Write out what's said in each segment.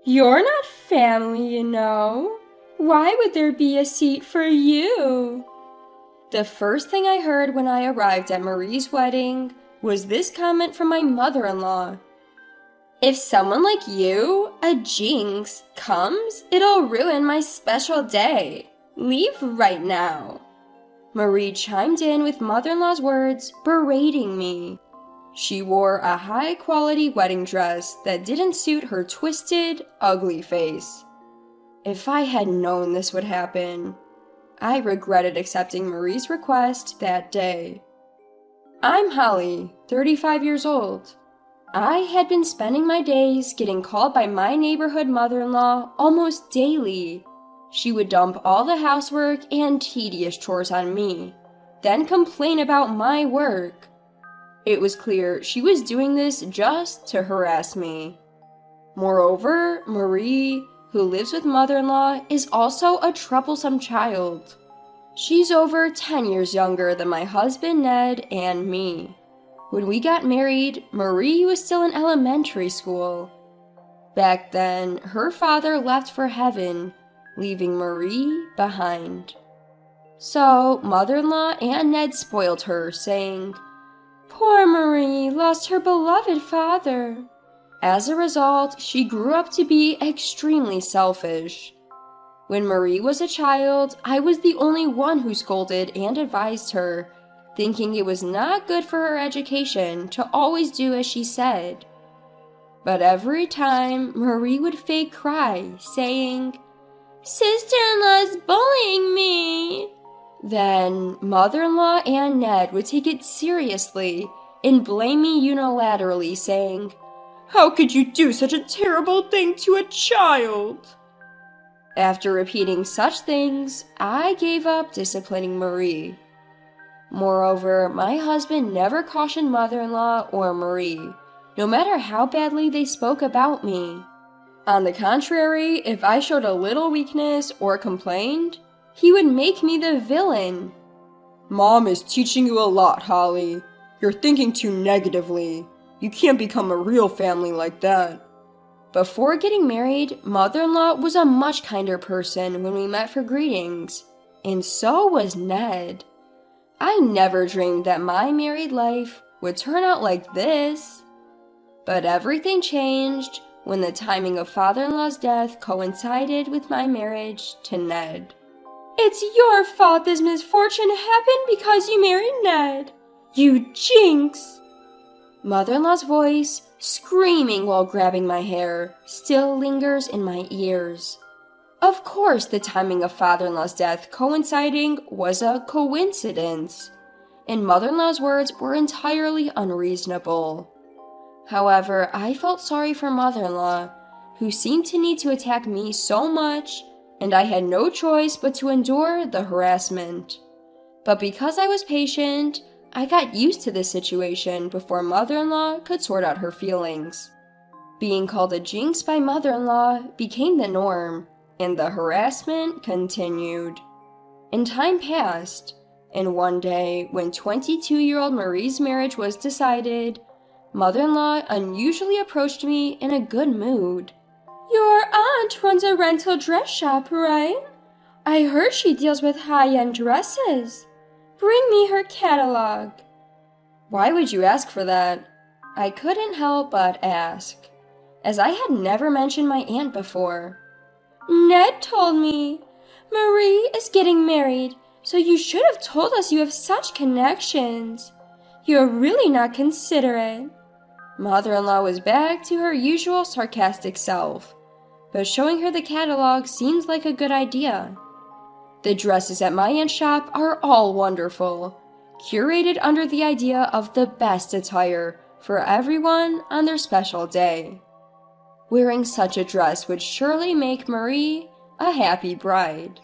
You're not family, you know. Why would there be a seat for you? The first thing I heard when I arrived at Marie's wedding was this comment from my mother-in-law. If someone like you, a jinx, comes, it'll ruin my special day. Leave right now. Marie chimed in with mother-in-law's words, berating me. She wore a high-quality wedding dress that didn't suit her twisted, ugly face. If I had known this would happen, I regretted accepting Marie's request that day. I'm Holly, 35 years old. I had been spending my days getting called by my neighborhood mother-in-law almost daily. She would dump all the housework and tedious chores on me, then complain about my work. It was clear she was doing this just to harass me. Moreover, Marie, who lives with mother-in-law, is also a troublesome child. She's over 10 years younger than my husband Ned and me. When we got married, Marie was still in elementary school. Back then, her father left for heaven, leaving Marie behind. So, mother-in-law and Ned spoiled her, saying, "Poor Marie lost her beloved father." As a result, she grew up to be extremely selfish. When Marie was a child, I was the only one who scolded and advised her, thinking it was not good for her education to always do as she said. But every time, Marie would fake cry, saying, "Sister-in-law's bullying me." Then, mother-in-law and Ned would take it seriously and blame me unilaterally, saying, "How could you do such a terrible thing to a child?" After repeating such things, I gave up disciplining Marie. Moreover, my husband never cautioned mother-in-law or Marie, no matter how badly they spoke about me. On the contrary, if I showed a little weakness or complained, he would make me the villain. "Mom is teaching you a lot, Holly. You're thinking too negatively. You can't become a real family like that." Before getting married, mother-in-law was a much kinder person when we met for greetings, and so was Ned. I never dreamed that my married life would turn out like this. But everything changed when the timing of father-in-law's death coincided with my marriage to Ned. "It's your fault this misfortune happened because you married Ned. You jinx!" Mother-in-law's voice, screaming while grabbing my hair, still lingers in my ears. Of course, the timing of father-in-law's death coinciding was a coincidence, and mother-in-law's words were entirely unreasonable. However, I felt sorry for mother-in-law, who seemed to need to attack me so much, and I had no choice but to endure the harassment. But because I was patient, I got used to this situation before mother-in-law could sort out her feelings. Being called a jinx by mother-in-law became the norm, and the harassment continued. And time passed, and one day, when 22-year-old Marie's marriage was decided, mother-in-law unusually approached me in a good mood. "Your aunt runs a rental dress shop, right? I heard she deals with high-end dresses. Bring me her catalog." Why would you ask for that? I couldn't help but ask, as I had never mentioned my aunt before. "Ned told me. Marie is getting married, so you should have told us you have such connections. You're really not considerate." Mother-in-law was back to her usual sarcastic self, but showing her the catalog seems like a good idea. The dresses at my aunt's shop are all wonderful, curated under the idea of the best attire for everyone on their special day. Wearing such a dress would surely make Marie a happy bride.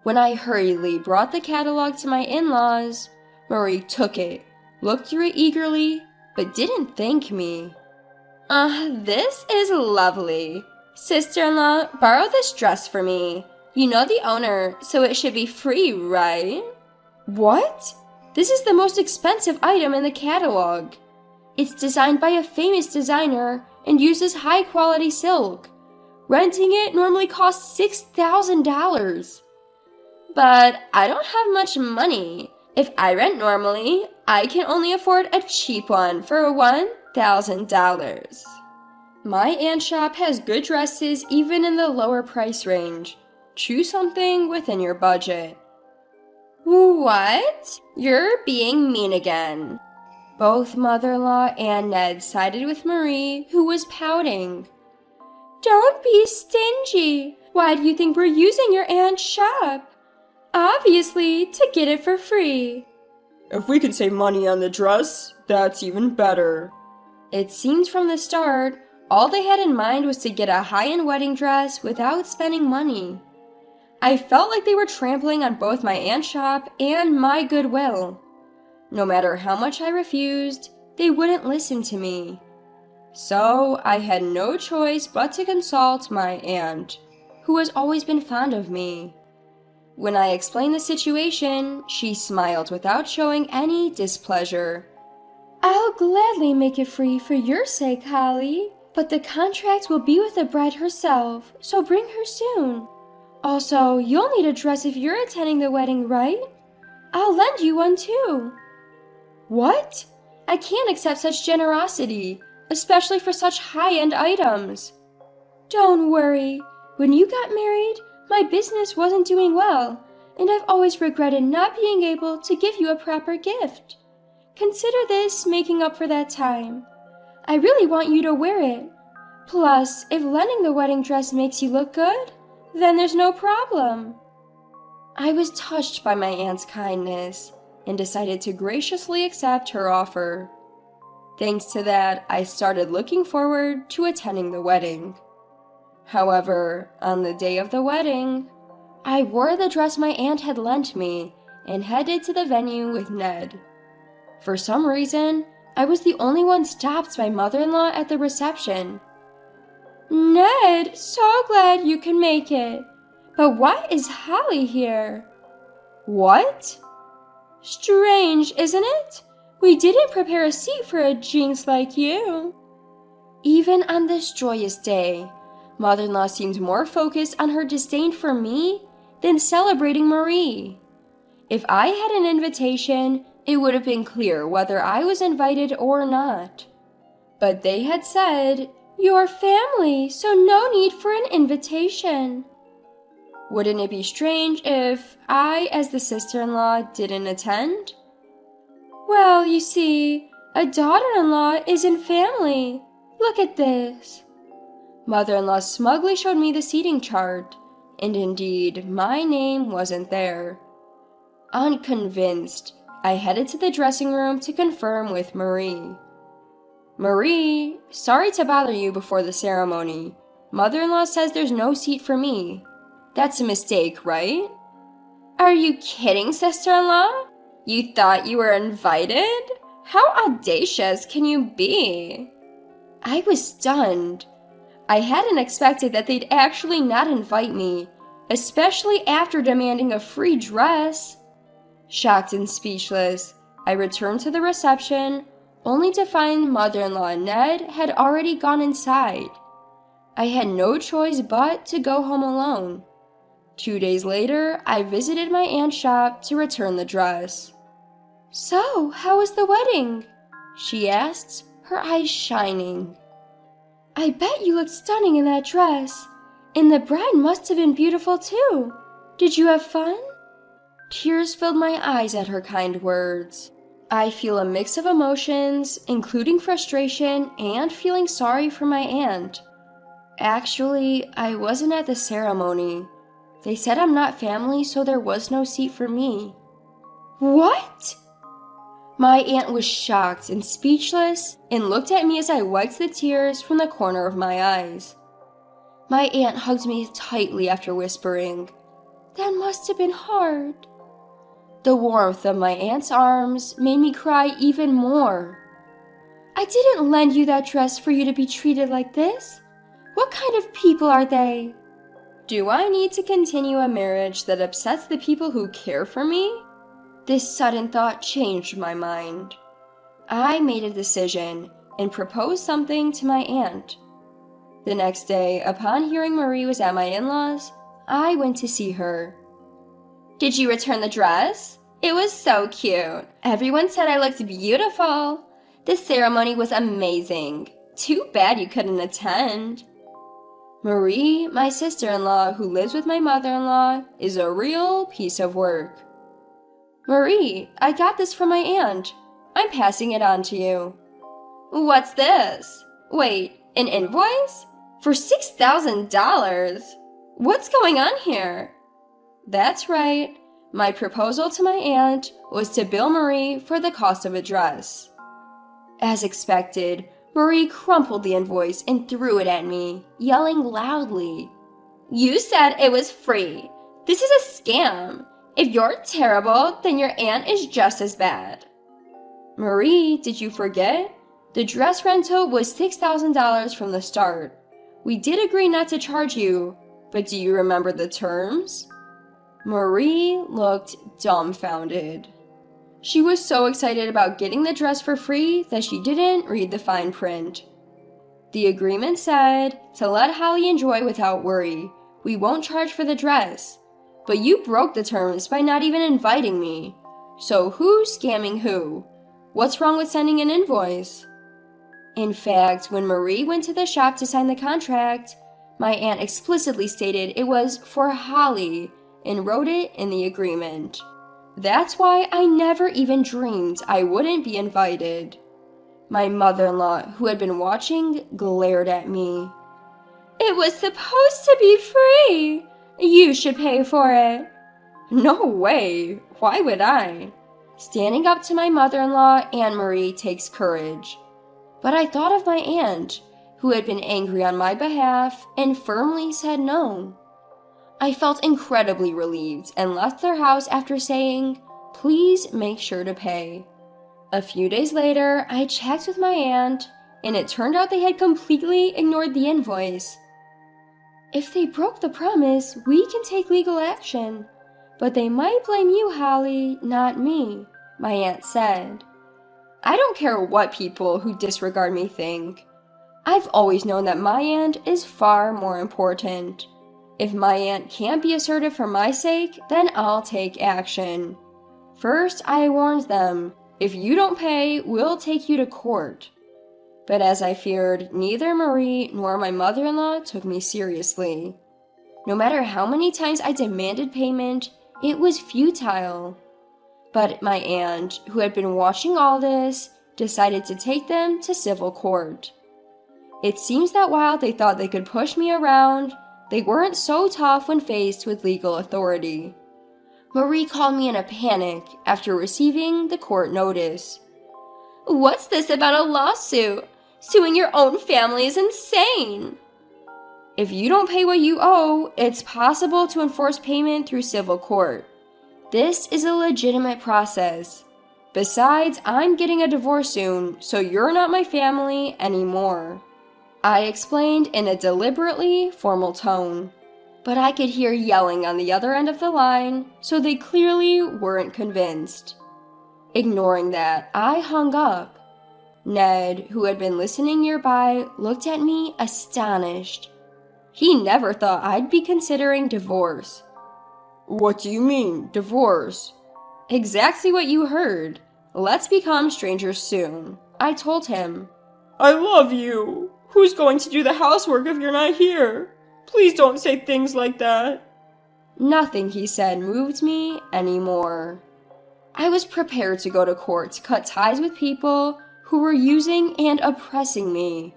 When I hurriedly brought the catalog to my in-laws, Marie took it, looked through it eagerly, but didn't thank me. This is lovely. Sister-in-law, borrow this dress for me. You know the owner, so it should be free, right?" "What? This is the most expensive item in the catalog. It's designed by a famous designer and uses high-quality silk. Renting it normally costs $6,000. But I don't have much money. If I rent normally, I can only afford a cheap one for $1,000. My aunt's shop has good dresses even in the lower price range. Choose something within your budget. What? You're being mean again. Both mother-in-law and Ned sided with Marie, who was pouting. Don't be stingy. Why do you think we're using your aunt's shop? Obviously, to get it for free. If we can save money on the dress, that's even better. It seemed from the start, all they had in mind was to get a high-end wedding dress without spending money. I felt like they were trampling on both my aunt's shop and my goodwill. No matter how much I refused, they wouldn't listen to me. So I had no choice but to consult my aunt, who has always been fond of me. When I explained the situation, she smiled without showing any displeasure. I'll gladly make it free for your sake, Holly, but the contract will be with the bride herself, so bring her soon. Also, you'll need a dress if you're attending the wedding, right? I'll lend you one too. What? I can't accept such generosity, especially for such high-end items. Don't worry. When you got married, my business wasn't doing well, and I've always regretted not being able to give you a proper gift. Consider this making up for that time. I really want you to wear it. Plus, if lending the wedding dress makes you look good, then there's no problem. I was touched by my aunt's kindness and decided to graciously accept her offer. Thanks to that, I started looking forward to attending the wedding. However, on the day of the wedding, I wore the dress my aunt had lent me and headed to the venue with Ned. For some reason, I was the only one stopped by mother-in-law at the reception. Ned, so glad you can make it. But why is Holly here? What? Strange, isn't it? We didn't prepare a seat for a jinx like you. Even on this joyous day, mother-in-law seemed more focused on her disdain for me than celebrating Marie. If I had an invitation, it would have been clear whether I was invited or not. But they had said, "Your family, so no need for an invitation." Wouldn't it be strange if I, as the sister-in-law, didn't attend? Well, you see, a daughter-in-law isn't family. Look at this. Mother-in-law smugly showed me the seating chart, and indeed, my name wasn't there. Unconvinced, I headed to the dressing room to confirm with Marie. Marie, sorry to bother you before the ceremony. Mother-in-law says there's no seat for me. That's a mistake, right? Are you kidding, sister-in-law? You thought you were invited? How audacious can you be? I was stunned. I hadn't expected that they'd actually not invite me, especially after demanding a free dress. Shocked and speechless, I returned to the reception, only to find mother-in-law and Ned had already gone inside. I had no choice but to go home alone. 2 days later, I visited my aunt's shop to return the dress. So, how was the wedding? She asked, her eyes shining. I bet you looked stunning in that dress, and the bride must have been beautiful too. Did you have fun? Tears filled my eyes at her kind words. I feel a mix of emotions, including frustration and feeling sorry for my aunt. Actually, I wasn't at the ceremony. They said I'm not family, so there was no seat for me. What? My aunt was shocked and speechless and looked at me as I wiped the tears from the corner of my eyes. My aunt hugged me tightly after whispering, "That must have been hard." The warmth of my aunt's arms made me cry even more. I didn't lend you that dress for you to be treated like this. What kind of people are they? Do I need to continue a marriage that upsets the people who care for me? This sudden thought changed my mind. I made a decision and proposed something to my aunt. The next day, upon hearing Marie was at my in-laws, I went to see her. "Did you return the dress? It was so cute. Everyone said I looked beautiful. The ceremony was amazing. Too bad you couldn't attend." Marie, my sister-in-law who lives with my mother-in-law, is a real piece of work. "Marie, I got this from my aunt. I'm passing it on to you." "What's this? Wait, an invoice? For $6,000? What's going on here?" That's right. My proposal to my aunt was to bill Marie for the cost of a dress. As expected, Marie crumpled the invoice and threw it at me, yelling loudly, "You said it was free. This is a scam. If you're terrible, then your aunt is just as bad." "Marie, did you forget? The dress rental was $6,000 from the start. We did agree not to charge you, but do you remember the terms?" Marie looked dumbfounded. She was so excited about getting the dress for free that she didn't read the fine print. The agreement said to let Holly enjoy without worry. We won't charge for the dress. But you broke the terms by not even inviting me. So who's scamming who? What's wrong with sending an invoice? In fact, when Marie went to the shop to sign the contract, my aunt explicitly stated it was for Holly and wrote it in the agreement. That's why I never even dreamed I wouldn't be invited. My mother-in-law, who had been watching, glared at me. "It was supposed to be free. You should pay for it." "No way. Why would I?" Standing up to my mother-in-law, Aunt Marie takes courage. But I thought of my aunt, who had been angry on my behalf, and firmly said no. I felt incredibly relieved and left their house after saying, "Please make sure to pay." A few days later, I checked with my aunt, and it turned out they had completely ignored the invoice. "If they broke the promise, we can take legal action, but they might blame you, Holly, not me," my aunt said. I don't care what people who disregard me think. I've always known that my aunt is far more important. If my aunt can't be assertive for my sake, then I'll take action. First, I warned them, if you don't pay, we'll take you to court. But as I feared, neither Marie nor my mother-in-law took me seriously. No matter how many times I demanded payment, it was futile. But my aunt, who had been watching all this, decided to take them to civil court. It seems that while they thought they could push me around, they weren't so tough when faced with legal authority. Marie called me in a panic after receiving the court notice. "What's this about a lawsuit? Suing your own family is insane." If you don't pay what you owe, it's possible to enforce payment through civil court. This is a legitimate process. Besides, I'm getting a divorce soon, so you're not my family anymore. I explained in a deliberately formal tone, but I could hear yelling on the other end of the line, so they clearly weren't convinced. Ignoring that, I hung up. Ned, who had been listening nearby, looked at me astonished. He never thought I'd be considering divorce. "What do you mean, divorce?" "Exactly what you heard. Let's become strangers soon," I told him. "I love you. Who's going to do the housework if you're not here? Please don't say things like that." Nothing he said moved me anymore. I was prepared to go to court to cut ties with people who were using and oppressing me.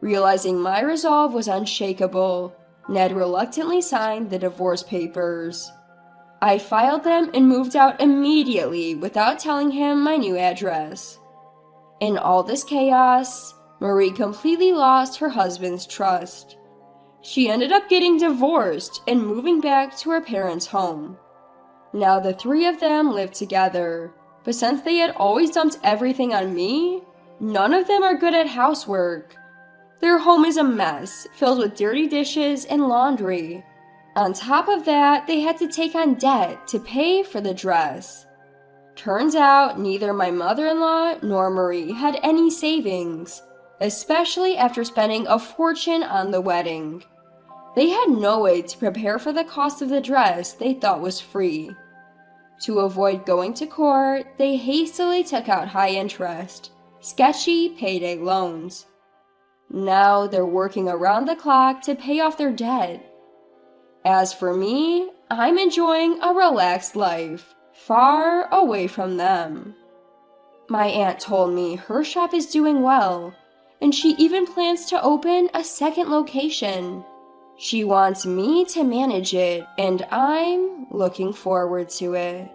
Realizing my resolve was unshakable, Ned reluctantly signed the divorce papers. I filed them and moved out immediately without telling him my new address. In all this chaos, Marie completely lost her husband's trust. She ended up getting divorced and moving back to her parents' home. Now the three of them live together, but since they had always dumped everything on me, none of them are good at housework. Their home is a mess, filled with dirty dishes and laundry. On top of that, they had to take on debt to pay for the dress. Turns out neither my mother-in-law nor Marie had any savings. especially after spending a fortune on the wedding. They had no way to prepare for the cost of the dress they thought was free. To avoid going to court, they hastily took out high-interest, sketchy payday loans. Now they're working around the clock to pay off their debt. As for me, I'm enjoying a relaxed life, far away from them. My aunt told me her shop is doing well, and she even plans to open a second location. She wants me to manage it, and I'm looking forward to it.